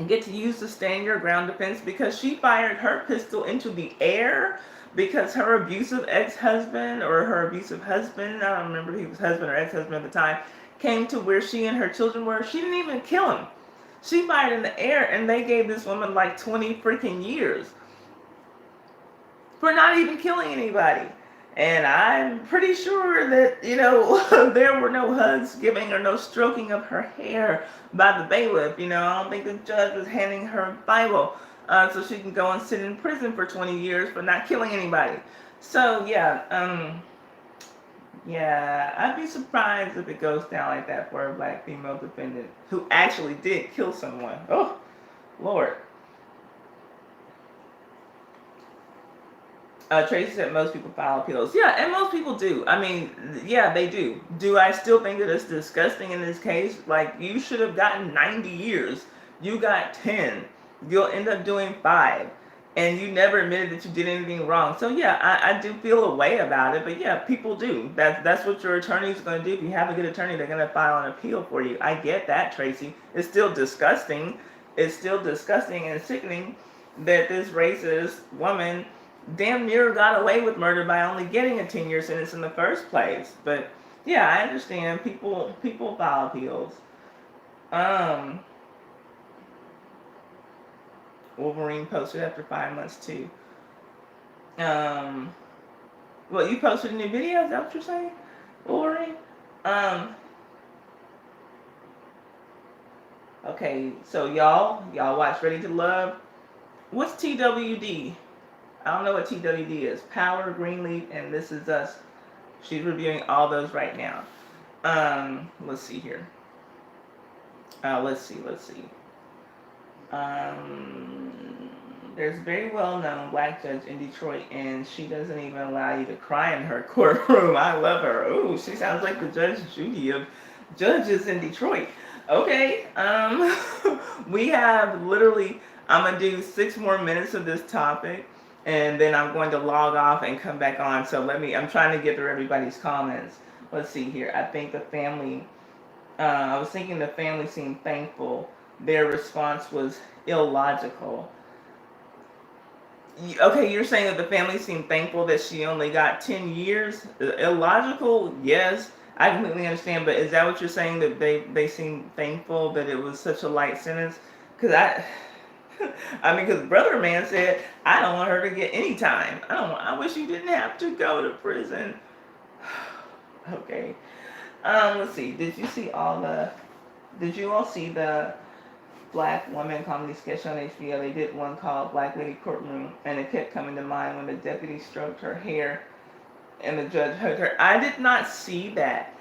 get to use the stand your ground defense because she fired her pistol into the air because her abusive ex-husband or her abusive husband, I don't remember if he was husband or ex-husband at the time, came to where she and her children were. She didn't even kill him. She fired in the air, and they gave this woman like 20 freaking years for not even killing anybody. And I'm pretty sure that, there were no hugs giving or no stroking of her hair by the bailiff. I don't think the judge was handing her a Bible so she can go and sit in prison for 20 years for not killing anybody. So, yeah, I'd be surprised if it goes down like that for a black female defendant who actually did kill someone. Oh, Lord. Tracy said most people file appeals. Yeah, and most people do. I mean, yeah, they do. Do I still think that it's disgusting in this case? Like, you should have gotten 90 years. You got 10. You'll end up doing 5. And you never admitted that you did anything wrong. So, yeah, I do feel a way about it. But, yeah, people do. That's what your attorney's going to do. If you have a good attorney, they're going to file an appeal for you. I get that, Tracy. It's still disgusting. It's still disgusting and sickening that this racist woman damn near got away with murder by only getting a 10-year sentence in the first place. But yeah, I understand people file appeals. Wolverine posted after 5 months too. Well, you posted a new video, is that what you're saying? Wolverine? Okay, so y'all watch Ready to Love. What's TWD? I don't know what TWD is. Power, Greenleaf, and This Is Us. She's reviewing all those right now. Let's see here. Let's see. There's a very well-known black judge in Detroit, and she doesn't even allow you to cry in her courtroom. I love her. Ooh, she sounds like the Judge Judy of judges in Detroit. Okay, we have literally, I'm going to do 6 more minutes of this topic. And then I'm going to log off and come back on. So I'm trying to get through everybody's comments. Let's see here. I think the family, I was thinking the family seemed thankful. Their response was illogical. Okay, you're saying that the family seemed thankful that she only got 10 years? Illogical? Yes. I completely understand. But is that what you're saying, that they seemed thankful that it was such a light sentence? Because I mean, because Brother Man said, I don't want her to get any time. I wish you didn't have to go to prison. Okay. Let's see. Did you all see the Black woman comedy sketch on HBO? They did one called Black Lady Courtroom, and it kept coming to mind when the deputy stroked her hair and the judge hugged her. I did not see that.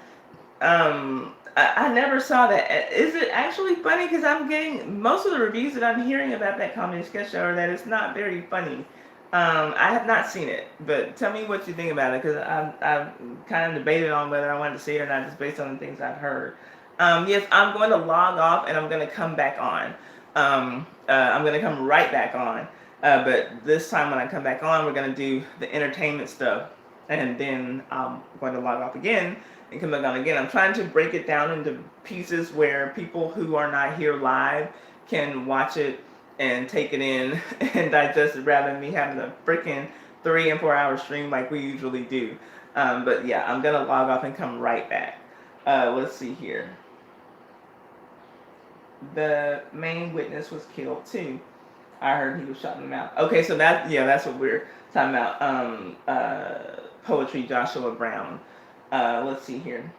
I never saw that. Is it actually funny? Because I'm getting most of the reviews that I'm hearing about that comedy sketch show are that it's not very funny. I have not seen it, but tell me what you think about it, because I've kind of debated on whether I wanted to see it or not, just based on the things I've heard. Yes, I'm going to log off and I'm going to come back on. I'm going to come right back on. But this time when I come back on, we're going to do the entertainment stuff. And then I'm going to log off again and come back on again. I'm trying to break it down into pieces where people who are not here live can watch it and take it in and digest it, rather than me having a freaking 3 and 4 hour stream like we usually do. But yeah, I'm going to log off and come right back. Let's see here. The main witness was killed too. I heard he was shot in the mouth. Okay, so that's what we're talking about. Poetry, Joshua Brown. Let's see here.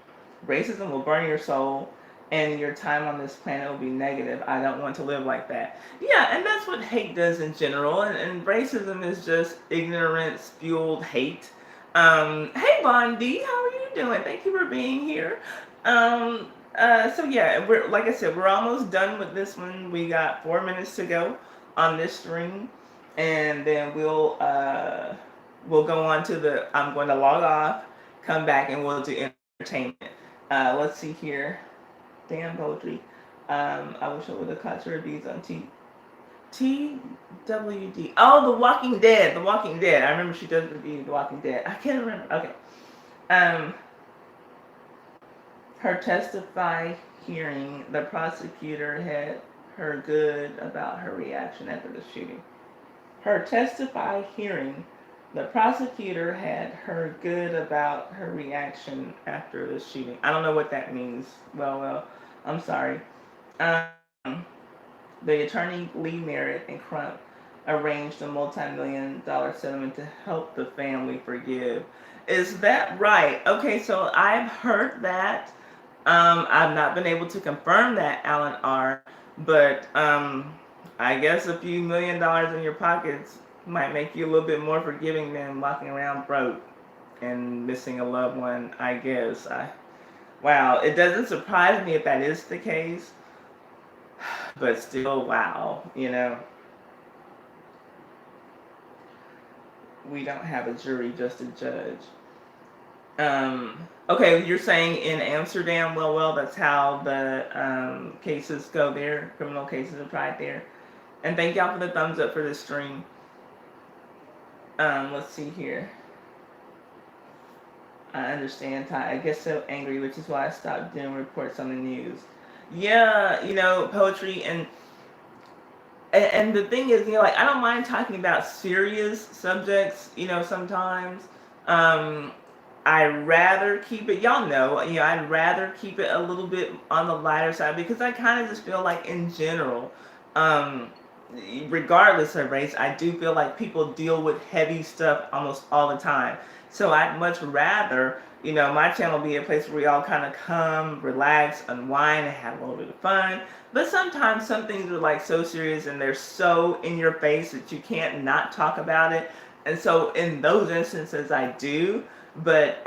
Racism will burn your soul, and your time on this planet will be negative. I don't want to live like that. Yeah, and that's what hate does in general. And racism is just ignorance fueled hate. Hey Bondi, how are you doing? Thank you for being here. So yeah, we're, like I said, we're almost done with this one. We got 4 minutes to go on this stream, and then we'll go on to the. I'm going to log off, come back, and we'll do entertainment. Let's see here. Damn poetry. I wish I would have caught your reviews on TWD. Oh, The Walking Dead. The Walking Dead. I remember she does review The Walking Dead. I can't remember. Okay. Her testify hearing, the prosecutor had her good about her reaction after the shooting. Her testify hearing, the prosecutor had her good about her reaction after the shooting. I don't know what that means. Well, I'm sorry. The attorney Lee Merritt and Crump arranged a multi-million-dollar settlement to help the family forgive. Is that right? Okay, so I've heard that. I've not been able to confirm that, Alan R. But I guess a few $1,000,000 in your pockets might make you a little bit more forgiving than walking around broke and missing a loved one, I guess. Wow, it doesn't surprise me if that is the case. But still, wow, we don't have a jury, just a judge. Okay, you're saying in Amsterdam, well, that's how the cases go there. Criminal cases are tried there. And thank y'all for the thumbs up for this stream. Let's see here. I understand, Ty. I get so angry, which is why I stopped doing reports on the news. Yeah, poetry and the thing is, like, I don't mind talking about serious subjects, sometimes. I'd rather keep it, y'all know, I'd rather keep it a little bit on the lighter side, because I kind of just feel like in general, regardless of race, I do feel like people deal with heavy stuff almost all the time. So I'd much rather, my channel be a place where we all kind of come, relax, unwind, and have a little bit of fun. But sometimes some things are like so serious and they're so in your face that you can't not talk about it. And so in those instances, I do. But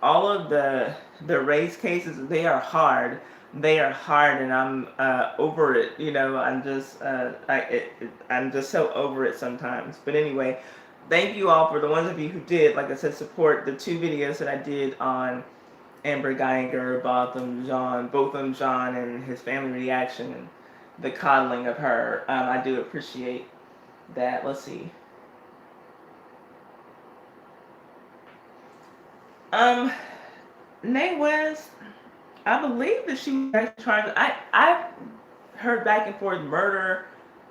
all of the race cases, they are hard. They are hard, and I'm over it. I'm just I'm just so over it sometimes. But anyway, thank you all for the ones of you who did, like I said, support the 2 videos that I did on Amber Guyger, Botham John, and his family reaction and the coddling of her. I do appreciate that. Let's see. Nay West, I believe that she was charged. I heard back and forth murder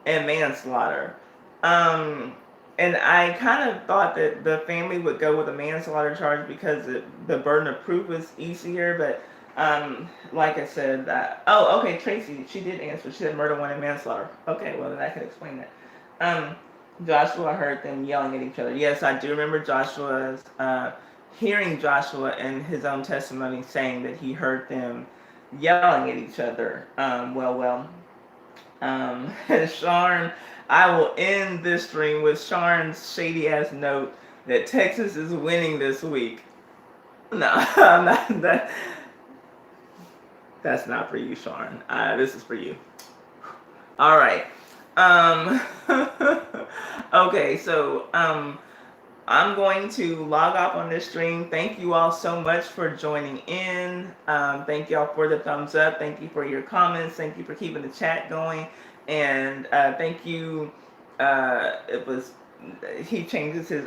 and manslaughter. And I kind of thought that the family would go with a manslaughter charge because the burden of proof was easier, but Like I said, oh, okay, Tracy, she did answer. She said murder, one, and manslaughter. Okay, well, then I can explain that. Joshua heard them yelling at each other. Yes, I do remember hearing Joshua in his own testimony saying that he heard them yelling at each other. Sharn, I will end this stream with Sharn's shady ass note that Texas is winning this week. No, I'm not that. That's not for you, Sharn. This is for you. All right. Okay, so I'm going to log off on this stream. Thank you all so much for joining in. Thank you all for the thumbs up. Thank you for your comments. Thank you for keeping the chat going. And thank you. He changes his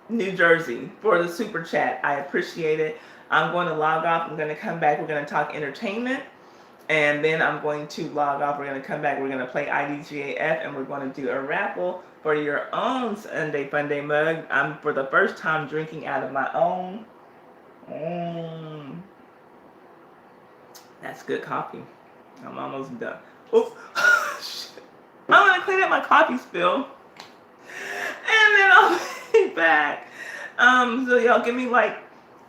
New Jersey for the super chat. I appreciate it. I'm going to log off. I'm going to come back. We're going to talk entertainment. And then I'm going to log off. We're going to come back. We're going to play IDGAF. And we're going to do a raffle for your own Sunday Funday mug. I'm, for the first time, drinking out of my own. That's good coffee. I'm almost done. Oh, shit. I'm going to clean up my coffee spill. And then I'll be back. So y'all give me like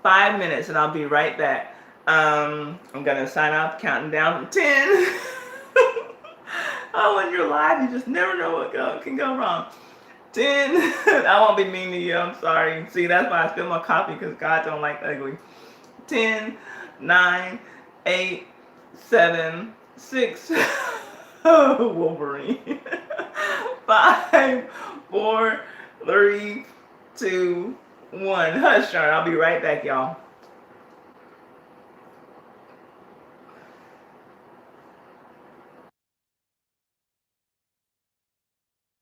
5 minutes and I'll be right back. I'm gonna sign off, counting down from 10. Oh, when you're live, you just never know what can go wrong. 10. I won't be mean to you. I'm sorry. See, that's why I spill my coffee, because God don't like ugly. 10, 9, 8, 7, 6. Wolverine. 5, 4, 3, 2, 1. Hush, Sharn. I'll be right back, y'all.